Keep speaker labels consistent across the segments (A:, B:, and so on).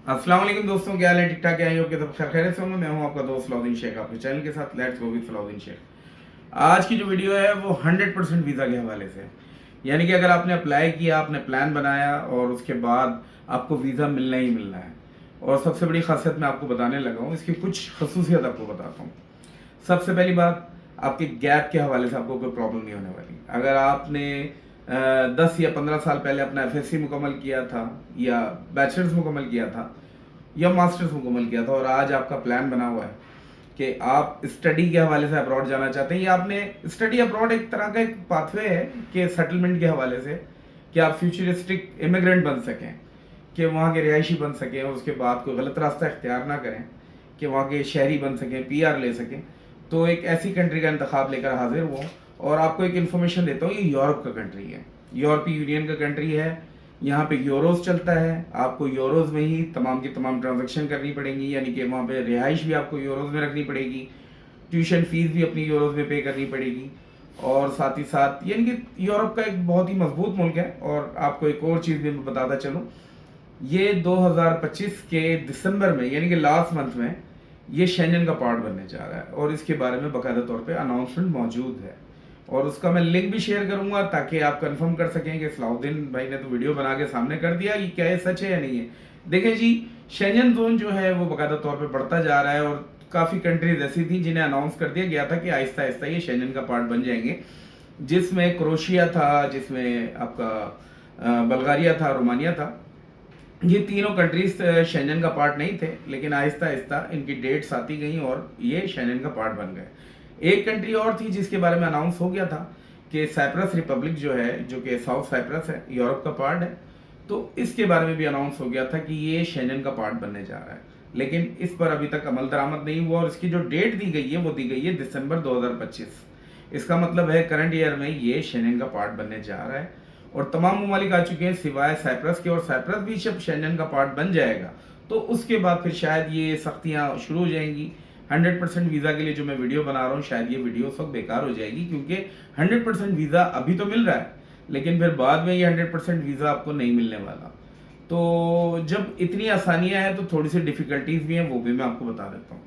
A: अस्सलाम वालेकुम दोस्तों, क्या हाल है? ठीक ठाक है? आपके सब खैर खैरियत से होंगे। मैं हूं आपका दोस्त सलाउद्दीन शेख, आपके चैनल के साथ let's go with Salauddin Shaikh. आज की जो वीडियो है वो 100% वीज़ा के हवाले से है। यानी कि अगर आपने अप्लाई किया, आपने प्लान बनाया और उसके बाद आपको वीज़ा मिलना ही मिलना है। और सबसे बड़ी खासियत मैं आपको बताने लगा हूँ, इसकी कुछ खसूसियत आपको बताता हूँ। सबसे पहली बात, आपके गैप के हवाले से आपको कोई प्रॉब्लम नहीं होने वाली। अगर आपने 10 या 15 साल पहले अपना एफएससी मुकम्मल किया था, या बैचलर्स मुकम्मल किया था, या मास्टर्स मुकम्मल किया था, और आज आपका प्लान बना हुआ है कि आप स्टडी के हवाले से अब्रॉड जाना चाहते हैं, या आपने स्टडी अब्रॉड एक तरह का एक पाथवे है कि सेटलमेंट के हवाले से कि आप फ्यूचरिस्टिक इमिग्रेंट बन सकें, कि वहाँ के रिहायशी बन सकें और उसके बाद कोई गलत रास्ता इख्तियार ना करें, कि वहाँ के शहरी बन सकें, पीआर ले सकें। तो एक ऐसी कंट्री का इंतखाब लेकर हाजिर हुआ। और आपको एक इन्फॉर्मेशन देता हूँ, ये यूरोप का कंट्री है, यूरोपीय यूनियन का कंट्री है। यहाँ पे यूरोज चलता है, आपको यूरोज में ही तमाम की तमाम ट्रांजैक्शन करनी पड़ेंगी, यानी कि वहाँ पे रिहाइश भी आपको यूरोज में रखनी पड़ेगी, ट्यूशन फीस भी अपनी यूरोज में पे करनी पड़ेगी। और साथ ही साथ यानी कि यूरोप का एक बहुत ही मजबूत मुल्क है। और आपको एक और चीज़ भी मैं बताता चलूँ, ये 2025 के दिसंबर में, यानी कि लास्ट मंथ में, ये शेंजन का पार्ट बनने जा रहा है और इसके बारे में बाकायदा तौर पे अनाउंसमेंट मौजूद है। और उसका मैं लिंक भी शेयर करूंगा ताकि आप कंफर्म कर सकें कि सलाउद्दीन भाई ने तो वीडियो बना के सामने कर दिया कि क्या ये सच है या नहीं है। देखें जी, शेंजन जोन जो है वो बाकायदा तौर पे बढ़ता जा रहा है और काफ़ी कंट्रीज ऐसी थी जिन्हें अनाउंस कर दिया गया था कि आहिस्ता आहिस्ता ये शेंजन का पार्ट बन जाएंगे, जिसमें क्रोशिया था, जिसमें आपका बल्गारिया था, रोमानिया था। ये तीनों कंट्रीज शेंजन का पार्ट नहीं थे, लेकिन आहिस्ता आहिस्ता इनकी डेट्स आती गई और ये शेंजन का पार्ट बन गए। एक कंट्री और थी जिसके बारे में अनाउंस हो गया था कि साइप्रस रिपब्लिक जो है, जो कि साउथ साइप्रस है, यूरोप का पार्ट है। तो इसके बारे में भी अनाउंस हो गया था कि ये शेंजन का पार्ट बनने जा रहा है, लेकिन इस पर अभी तक अमल दरामद नहीं हुआ। और इसकी जो डेट दी गई है वो दी गई है दिसंबर 2025। इसका मतलब है करंट ईयर में ये शेंजन का पार्ट बनने जा रहा है। और तमाम ममालिक आ चुके हैं सिवाय साइप्रस के, और साइप्रस भी जब शेंजन का पार्ट बन जाएगा तो उसके बाद फिर शायद ये सख्तियाँ शुरू हो जाएंगी। 100% वीज़ा के लिए जो मैं वीडियो बना रहा हूँ, शायद ये वीडियो उस वक्त बेकार हो जाएगी, क्योंकि 100% वीज़ा अभी तो मिल रहा है, लेकिन फिर बाद में ये 100% वीज़ा आपको नहीं मिलने वाला। तो जब इतनी आसानियाँ हैं तो थोड़ी सी डिफ़िकल्टीज भी हैं, वो भी मैं आपको बता देता हूँ।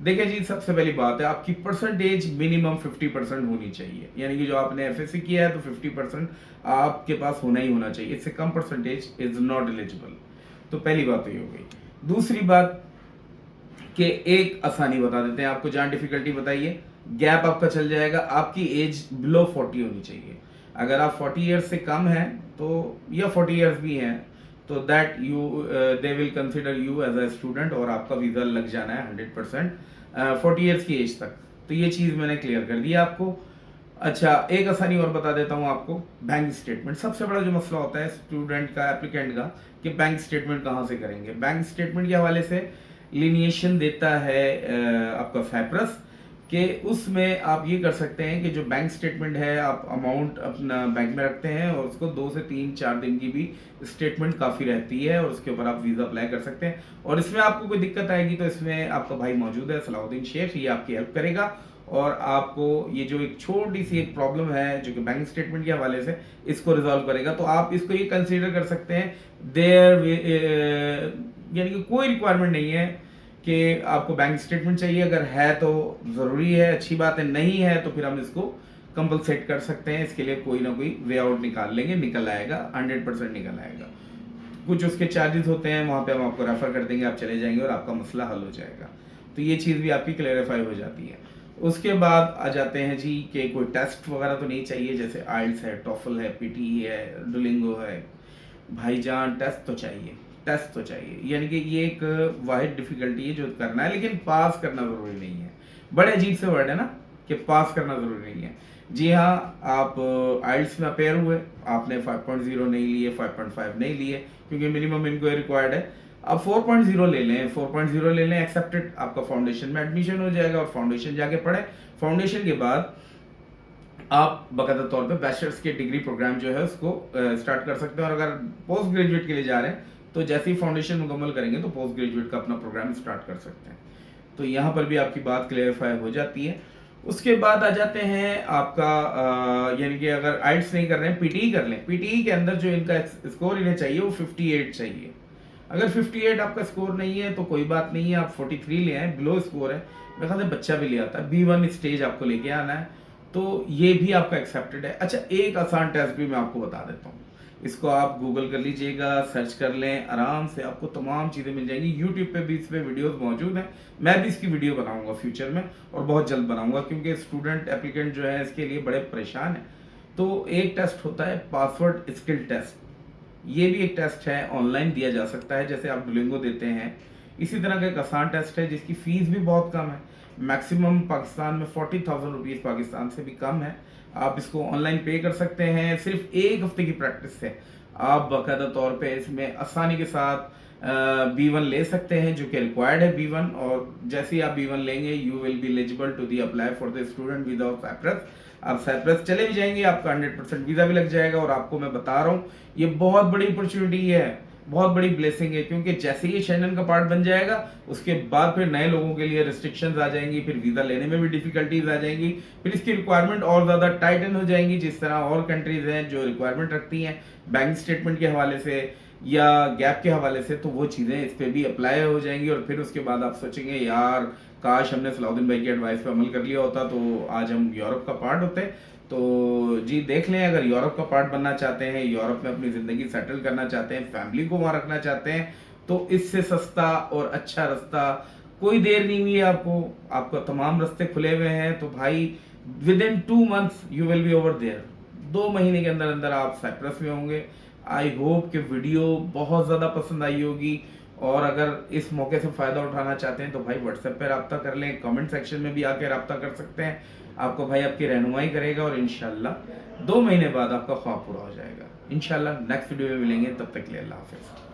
A: देखिए जी, सबसे पहली बात है, आपकी परसेंटेज मिनिमम 50% होनी चाहिए। यानी कि जो आपने एफएससी किया है तो 50% आपके पास होना ही होना चाहिए। इससे कम परसेंटेज इज नॉट एलिजिबल। तो पहली बात तो ये हो गई। दूसरी बात कि एक आसानी बता देते हैं आपको, जहाँ डिफिकल्टी बताइए, गैप आपका चल जाएगा। आपकी एज बिलो 40 होनी चाहिए। अगर आप 40 ईयर्स से कम हैं तो, या 40 ईयर्स भी हैं, तो that you they will consider you as a student और आपका वीज़ा लग जाना है 100% 40 ईयर्स की एज तक। तो ये चीज़ मैंने क्लियर कर दी आपको। अच्छा, एक आसानी और बता देता हूँ आपको, बैंक स्टेटमेंट। सबसे बड़ा जो मसला होता है स्टूडेंट का, एप्लीकेंट का, कि बैंक स्टेटमेंट कहाँ से करेंगे। बैंक स्टेटमेंट के हवाले से लिनिएशन देता है आपका साइप्रस, कि उसमें आप ये कर सकते हैं कि जो बैंक स्टेटमेंट है, आप अमाउंट अपना बैंक में रखते हैं और उसको 2 से 3-4 दिन की भी स्टेटमेंट काफ़ी रहती है, और उसके ऊपर आप वीज़ा अप्लाई कर सकते हैं। और इसमें आपको कोई दिक्कत आएगी तो इसमें आपका भाई मौजूद है, सलाउद्दीन शेख, ये आपकी हेल्प करेगा। और आपको ये जो एक छोटी सी एक प्रॉब्लम है जो कि बैंक स्टेटमेंट के हवाले से, इसको रिजॉल्व करेगा। तो आप इसको ये कंसीडर कर सकते हैं, देयर यानी कि कोई रिक्वायरमेंट नहीं है कि आपको बैंक स्टेटमेंट चाहिए। अगर है तो ज़रूरी है, अच्छी बात है, नहीं है तो फिर हम इसको कंपलसेट कर सकते हैं। इसके लिए कोई ना कोई वे आउट निकाल लेंगे, निकल आएगा, 100% निकल आएगा। कुछ उसके चार्जेस होते हैं, वहाँ पे हम आपको रेफर कर देंगे, आप चले जाएंगे और आपका मसला हल हो जाएगा। तो ये चीज़ भी आपकी क्लेरिफाई हो जाती है। उसके बाद आ जाते हैं जी कि कोई टेस्ट वगैरह तो नहीं चाहिए, जैसे आइल्स है, टॉफल है, पीटी है, डुलिंगो है। भाईजान टेस्ट तो चाहिए, टेस्ट तो चाहिए। यानी कि ये एक वाहिद डिफिकल्टी है जो करना है, लेकिन पास करना ज़रूरी नहीं है। बड़े अजीब से वर्ड है ना, कि पास करना ज़रूरी नहीं है। जी हाँ, आप आइल्स में अपेयर हुए, आपने 5.0 नहीं लिए, 5.5 नहीं लिए, क्योंकि मिनिमम इनको रिक्वायर्ड है। अब 4.0 ले लें, 4.0 ले लें, एक्सेप्टेड, आपका फाउंडेशन में एडमिशन हो जाएगा और फाउंडेशन जाके पढ़े। फाउंडेशन के बाद आप बाकायदा तौर पे बैचलर्स के डिग्री प्रोग्राम जो है उसको स्टार्ट कर सकते हैं। और अगर पोस्ट ग्रेजुएट के लिए जा रहे हैं तो जैसे ही फाउंडेशन मुकम्मल करेंगे तो पोस्ट ग्रेजुएट का अपना प्रोग्राम स्टार्ट कर सकते हैं। तो यहाँ पर भी आपकी बात क्लेरिफाई हो जाती है। उसके बाद आ जाते हैं आपका यानी कि अगर आइल्स नहीं कर रहे हैं, पीटीई कर लें। पीटीई के अंदर जो इनका स्कोर इन्हें चाहिए वो 58 चाहिए। अगर 58 आपका स्कोर नहीं है तो कोई बात नहीं है, आप 43 ले आए, बिलो स्कोर है, मेरे ख्याल से बच्चा भी ले आता है। B1 स्टेज आपको लेके आना है, तो ये भी आपका एक्सेप्टेड है। अच्छा, एक आसान टेस्ट भी मैं आपको बता देता हूँ, इसको आप गूगल कर लीजिएगा, सर्च कर लें, आराम से आपको तमाम चीज़ें मिल जाएंगी। यूट्यूब पे भी इस पे वीडियोस मौजूद हैं, मैं भी इसकी वीडियो बनाऊंगा फ्यूचर में, और बहुत जल्द बनाऊंगा, क्योंकि स्टूडेंट एप्लीकेंट जो है इसके लिए बड़े परेशान हैं। तो एक टेस्ट होता है पासवर्ड स्किल टेस्ट, ये भी एक टेस्ट है, ऑनलाइन दिया जा सकता है, जैसे आप डुलिंगो देते हैं। इसी तरह का एक आसान टेस्ट है जिसकी फ़ीस भी बहुत कम है, मैक्सिमम पाकिस्तान में 40,000 रुपीज़ पाकिस्तान से भी कम है। आप इसको ऑनलाइन पे कर सकते हैं, सिर्फ एक हफ्ते की प्रैक्टिस से आप बाकायदा तौर पे इसमें आसानी के साथ B1 ले सकते हैं, जो कि रिक्वायर्ड है B1। और जैसे ही आप B1 लेंगे, you will be eligible to the apply for the student visa of Cyprus. आप साइप्रस चले भी जाएंगे, आपका 100% वीज़ा भी लग जाएगा। और आपको मैं बता रहा हूँ, ये बहुत बड़ी अपॉर्चुनिटी है, बहुत बड़ी ब्लेसिंग है, क्योंकि जैसे ही शेंगन का पार्ट बन जाएगा, उसके बाद फिर नए लोगों के लिए रिस्ट्रिक्शंस आ जाएंगी, फिर वीज़ा लेने में भी डिफिकल्टीज आ जाएंगी, फिर इसकी रिक्वायरमेंट और ज़्यादा टाइटन हो जाएंगी, जिस तरह और कंट्रीज हैं जो रिक्वायरमेंट रखती हैं बैंक स्टेटमेंट के हवाले से या गैप के हवाले से, तो वो चीज़ें इस पर भी अप्लाई हो जाएंगी। और फिर उसके बाद आप सोचेंगे, यार काश हमने सलाउद्दीन भाई की एडवाइस पे अमल कर लिया होता तो आज हम यूरोप का पार्ट होते। तो जी देख लें, अगर यूरोप का पार्ट बनना चाहते हैं, यूरोप में अपनी ज़िंदगी सेटल करना चाहते हैं, फैमिली को वहाँ रखना चाहते हैं, तो इससे सस्ता और अच्छा रास्ता, कोई देर नहीं हुई है आपको, आपको तमाम रास्ते खुले हुए हैं। तो भाई within 2 months you will be over there, 2 महीने के अंदर अंदर आप साइप्रस में होंगे। आई होप कि वीडियो बहुत ज़्यादा पसंद आई होगी, और अगर इस मौके से फ़ायदा उठाना चाहते हैं तो भाई व्हाट्सएप पे रब्ता कर लें, कमेंट सेक्शन में भी आके रब्ता कर सकते हैं। आपको भाई आपकी रहनुमाई करेगा, और इंशाल्लाह 2 महीने बाद आपका ख्वाब पूरा हो जाएगा। इंशाल्लाह नेक्स्ट वीडियो में मिलेंगे, तब तक के लिए अल्लाह हाफिज़।